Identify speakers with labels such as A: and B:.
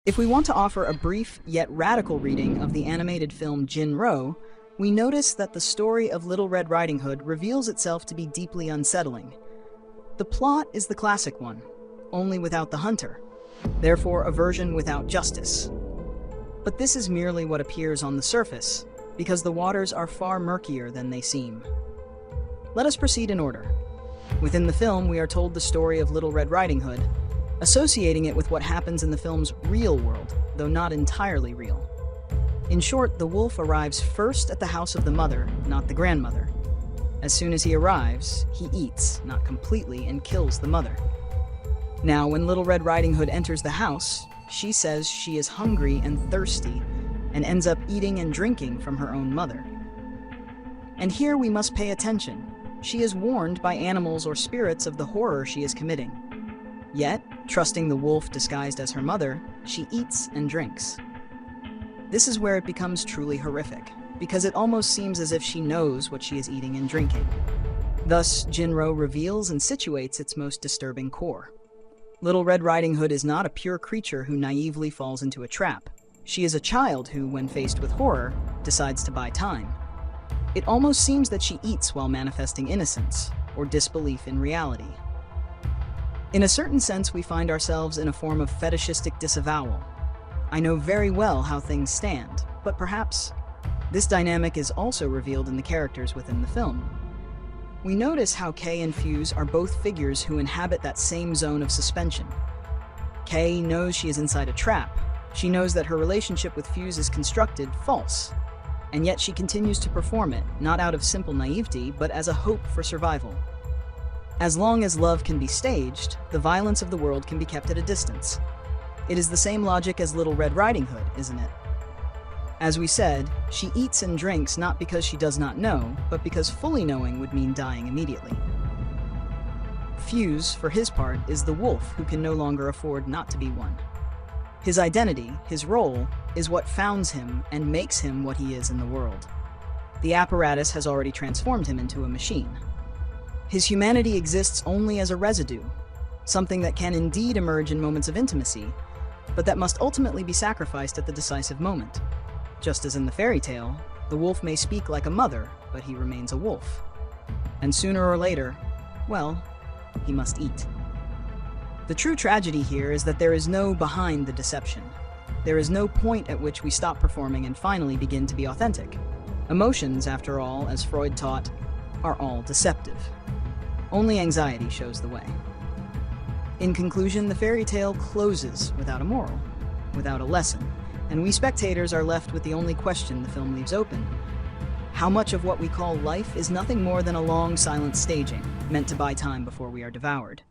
A: If we want to offer a brief yet radical reading of the animated film Jin-Roh, we notice that the story of Little Red Riding Hood reveals itself to be deeply unsettling. The plot is the classic one, only without the hunter, therefore a version without justice. But this is merely what appears on the surface, because the waters are far murkier than they seem. Let us proceed in order. Within the film, we are told the story of Little Red Riding Hood, associating it with what happens in the film's real world, though not entirely real. In short, the wolf arrives first at the house of the mother, not the grandmother. As soon as he arrives, he eats, not completely, and kills the mother. Now, when Little Red Riding Hood enters the house, she says she is hungry and thirsty, and ends up eating and drinking from her own mother. And here we must pay attention. She is warned by animals or spirits of the horror she is committing. Yet, trusting the wolf disguised as her mother, she eats and drinks. This is where it becomes truly horrific, because it almost seems as if she knows what she is eating and drinking. Thus, Jin-Roh reveals and situates its most disturbing core. Little Red Riding Hood is not a pure creature who naively falls into a trap. She is a child who, when faced with horror, decides to buy time. It almost seems that she eats while manifesting innocence, or disbelief in reality. In a certain sense, we find ourselves in a form of fetishistic disavowal. I know very well how things stand, but perhaps this dynamic is also revealed in the characters within the film. We notice how Kei and Fuse are both figures who inhabit that same zone of suspension. Kei knows she is inside a trap. She knows that her relationship with Fuse is constructed false, and yet she continues to perform it, not out of simple naivety, but as a hope for survival. As long as love can be staged, the violence of the world can be kept at a distance. It is the same logic as Little Red Riding Hood, isn't it? As we said, she eats and drinks not because she does not know, but because fully knowing would mean dying immediately. Fuse, for his part, is the wolf who can no longer afford not to be one. His identity, his role, is what founds him and makes him what he is in the world. The apparatus has already transformed him into a machine. His humanity exists only as a residue, something that can indeed emerge in moments of intimacy, but that must ultimately be sacrificed at the decisive moment. Just as in the fairy tale, the wolf may speak like a mother, but he remains a wolf. And sooner or later, well, he must eat. The true tragedy here is that there is no behind the deception. There is no point at which we stop performing and finally begin to be authentic. Emotions, after all, as Freud taught, are all deceptive. Only anxiety shows the way. In conclusion, the fairy tale closes without a moral, without a lesson, and we spectators are left with the only question the film leaves open. How much of what we call life is nothing more than a long, silent staging, meant to buy time before we are devoured?